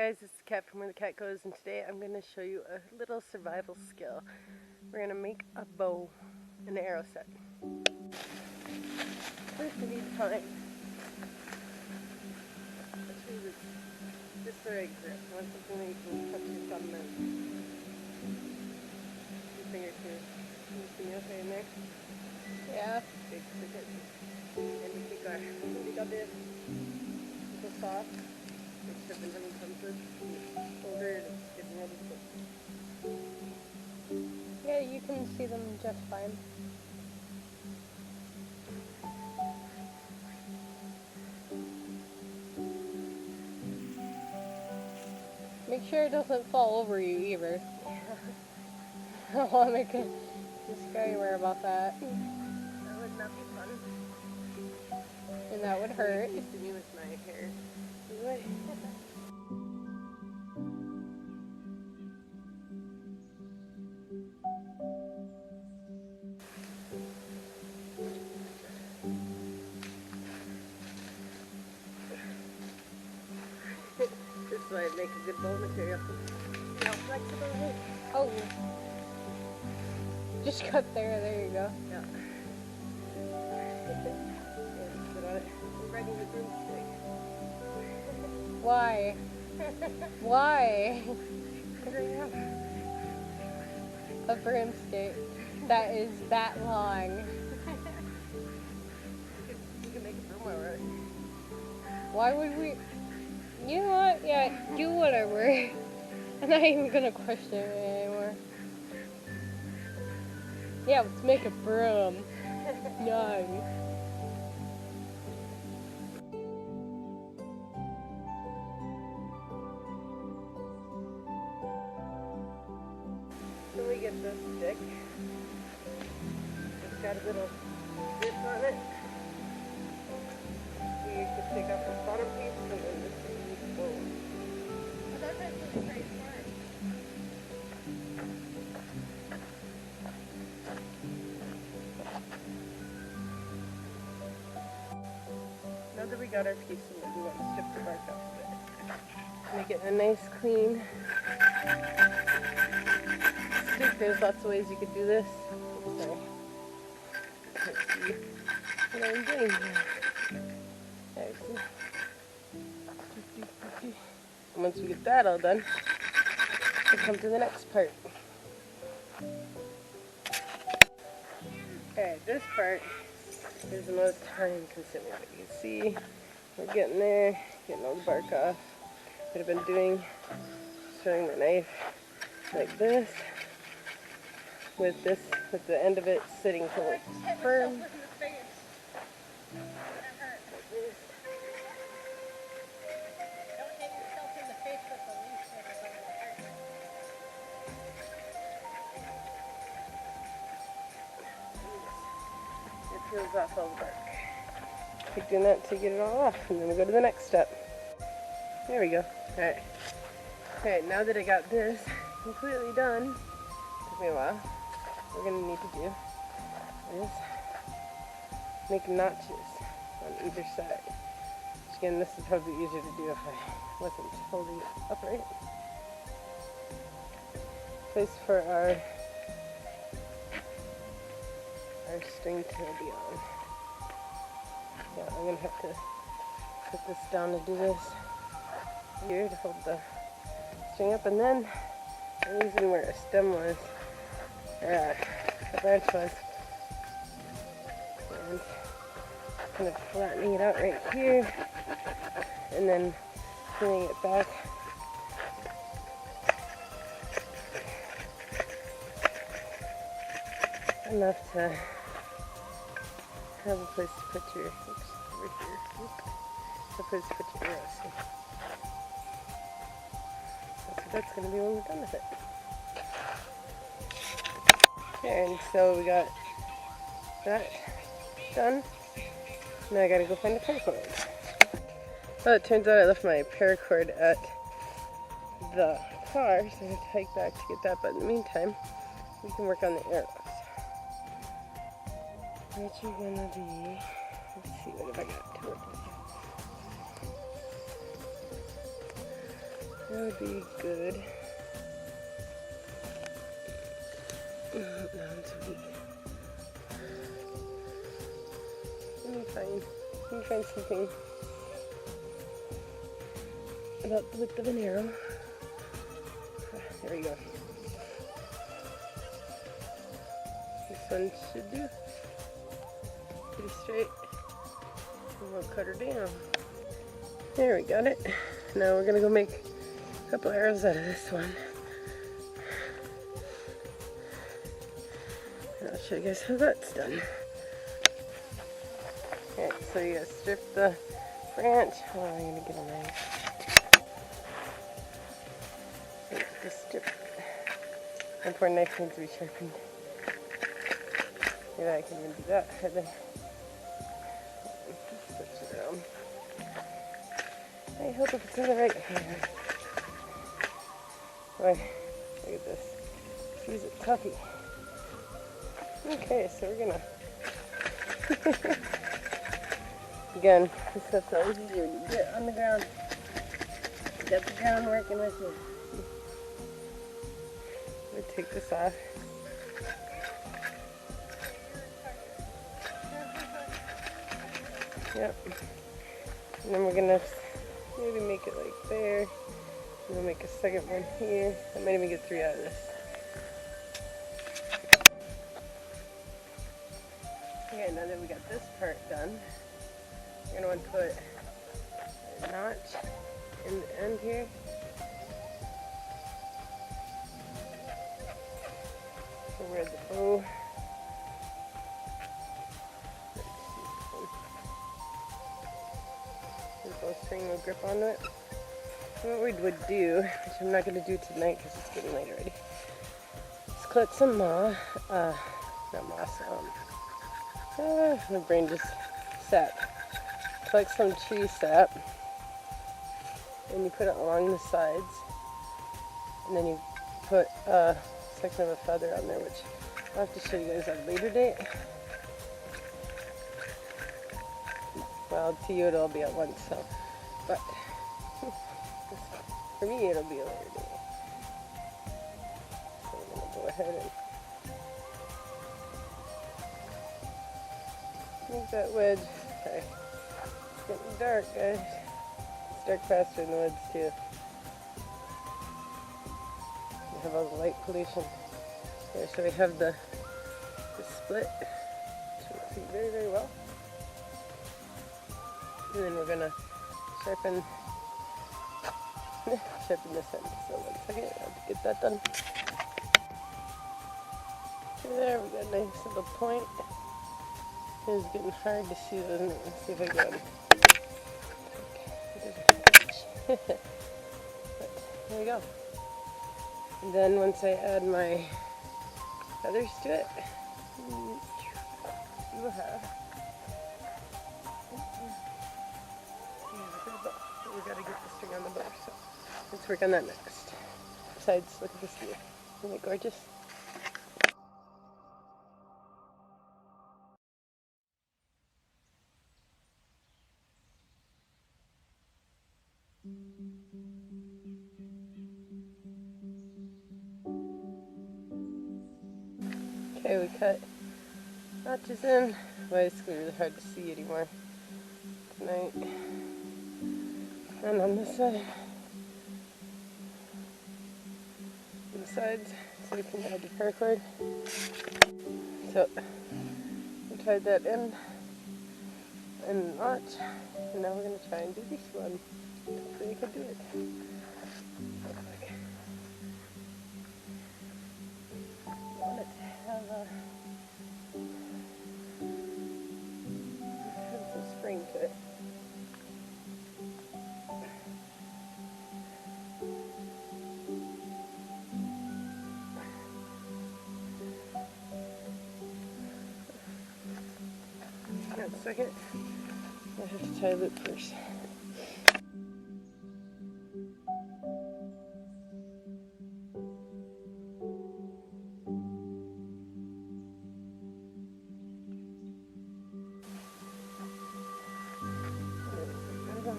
guys, it's the cat from Where the Cat Goes, and today I'm going to show you a little survival skill. We're going to make a bow, an arrow set. First we need time. Actually, this is the right grip. I want something that you can touch your thumb in. Your fingertips. Can you see me okay in there? Yeah. Okay, stick it. And we take our this little saw. Make sure the lemon comes with over and it's getting ready to go. Yeah, you can see them just fine. Make sure it doesn't fall over you either. I don't want to make a disclaimer about that. That would not be fun. And that would hurt. Used to me with my hair. This is why I make a good bow material. See how flexible it is? Oh. Just cut there you go. Yeah. Sit on it. I'm riding the broomstick. Why? Why? Because I am. A broomstick that is that long. You can make a broom already. Why would we? You know what? Yeah, do whatever. I'm not even gonna question it anymore. Yeah, let's make a broom. No. So we get this stick. It's got a little grip on it. We could take off the bottom piece and then this thing will go. But that's actually pretty smart. Now that we got our piece of wood, we want to strip the bark off of it. Make it a nice clean stick. There's lots of ways you could do this. Sorry. Can't see what I'm doing here. There we see. And once we get that all done, we come to the next part. Okay, this part is the most time consuming. But you can see we're getting there, getting all the bark off. What I've been doing, throwing the knife like this, with the end of it sitting forward firm. It peels off all the bark. Keep doing that until you get it all off, and then we go to the next step. There we go. Alright. Alright, now that I got this completely done, took me a while, what we're going to need to do is make notches on either side. Which again, this is probably easier to do if I wasn't holding it upright. Place for our string to be on. Yeah, I'm going to have to put this down to do this here to hold the string up, and then I'm using where a stem was, a branch was, and kind of flattening it out right here, and then pulling it back. Enough to have a place to put your, oops, over here, a place to put your arrows. That's going to be when we're done with it. Okay, and so we got that done. Now I got to go find a paracord. Well, it turns out I left my paracord at the car, so I have to hike back to get that, but in the meantime, we can work on the arrows. Which are going to be, let's see, what have I got to work with? That would be good. No, it's weak. Let me find something about the width of an arrow. There we go. This one should do. Pretty straight. And we'll cut her down. There, we got it. Now we're gonna go make a couple arrows out of this one. And I'll show you guys how that's done. Okay, so you gotta strip the branch. Oh, I'm gonna get a knife. Just strip. My poor knife needs to be sharpened. Maybe I can even do that. And then switch it around. I hope if it's in the right hand. Boy, look at this. Let's use it toughy. Okay, so we're gonna again, this stuff's always easier when you get on the ground. You got the ground working with you. I'm gonna take this off. Yep. And then we're gonna maybe make it like there. And we'll make a second one here. I might even get 3 out of this. Okay, now that we got this part done, we're gonna want to put a notch in the end here. So where the bow. The bowstring will grip onto it. So what we would do, which I'm not going to do tonight because it's getting late already, is collect some not moss, my brain just sap. Collect some tree sap, and you put it along the sides, and then you put a section of a feather on there, which I'll have to show you guys at a later date. Well, to you it'll be at once, so, but for me it'll be a later date. So I'm gonna go ahead and make that wedge. Okay. It's getting dark, guys. It's dark faster in the woods too. We have all the light pollution. Here, so we have the split, which you'll see very, very well. And then we're gonna sharpen this end. So 1 second, I'll have to get that done. Okay, there we got a nice little point. It's getting hard to see, doesn't it? Let's see if I can. But there we go. And then once I add my feathers to it, you will have. We gotta get the string on the bow, so let's work on that next. Besides, look at this view. Isn't it gorgeous? Okay, we cut notches in. Well, it's really hard to see anymore tonight. And on this side, on the sides, so we can add the paracord. So we tied that in and the notch, and now we're going to try and do this one. Hopefully we can do it. I want it to have some spring to it. Hang on a second. I have to tie a loop first. Put it on.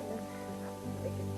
And make it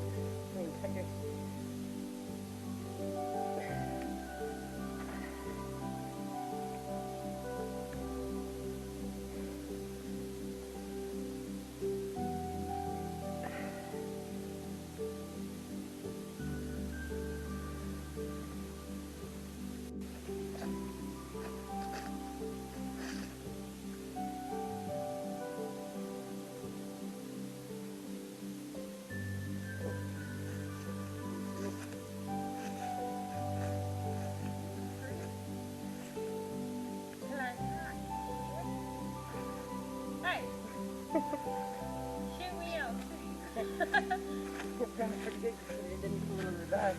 It brought pretty big because it didn't pull it in the bag.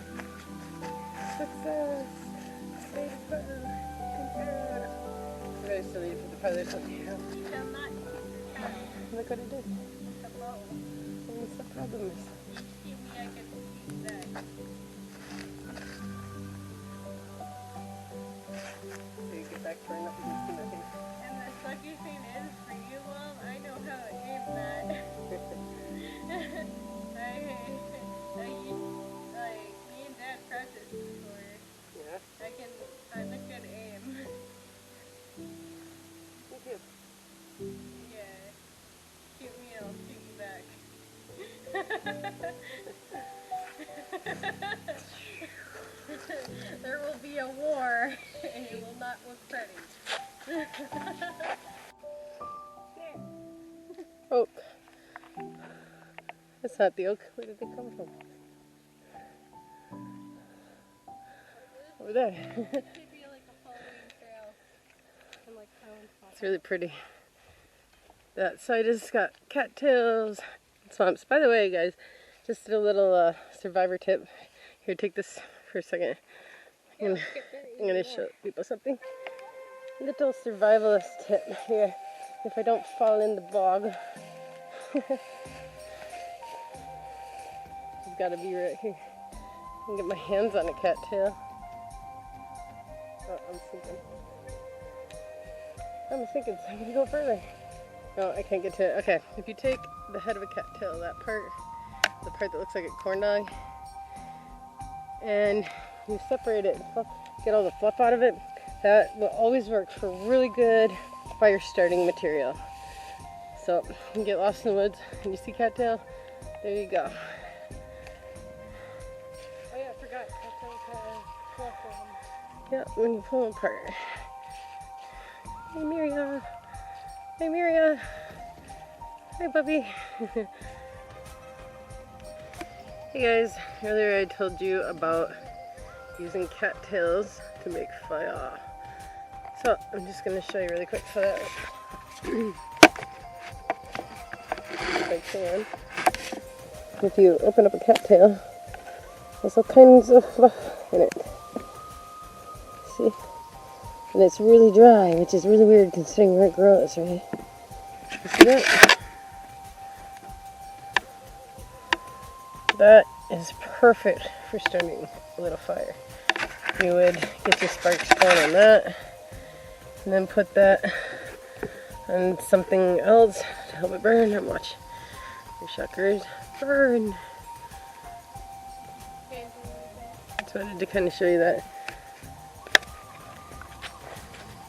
Success! Made it fun. Good. I really still need to put the feathers on here. You shall not keep your child. Look what it did. Hello. What's the problem is? Give me, I can keep that. So you get back to running up and see nothing. And the sucky thing is, for you, Mom, I know how to aim that. Me and Dad practiced before. Yeah. I'm a good aim. Thank you. Yeah. Shoot me and I'll shoot you back. There will be a war, and it will not look pretty. Oak. That's not the oak. Where did they come from? Over there. It should be like a Halloween trail. And like It's really pretty. That side has got cattails and swamps. By the way, guys, just a little survivor tip. Here, take this for a second. I'm gonna show people something. Little survivalist tip here. If I don't fall in the bog, you've got to be right here. I can get my hands on a cattail. Oh, I'm thinking, so I'm gonna go further. No, I can't get to it. Okay, if you take the head of a cattail, that part, the part that looks like a corn dog, and you separate it, get all the fluff out of it, that will always work for really good fire starting material. So you can get lost in the woods and you see cattail, there you go. Oh yeah, I forgot. Cattails have fluff on them. Yeah, when you pull them apart. Hey Miria. Hey Miria. Hi Bubby. Hey guys, earlier I told you about using cattails to make fire. So I'm just going to show you really quick so that if I can. If you open up a cattail, there's all kinds of fluff in it. See? And it's really dry, which is really weird considering where it grows, right? You see that? That is perfect for starting a little fire. You would get your sparks going on that, and then put that on something else to help it burn, and watch your chakras burn. So I wanted to kind of show you that.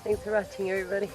Thanks for watching, everybody.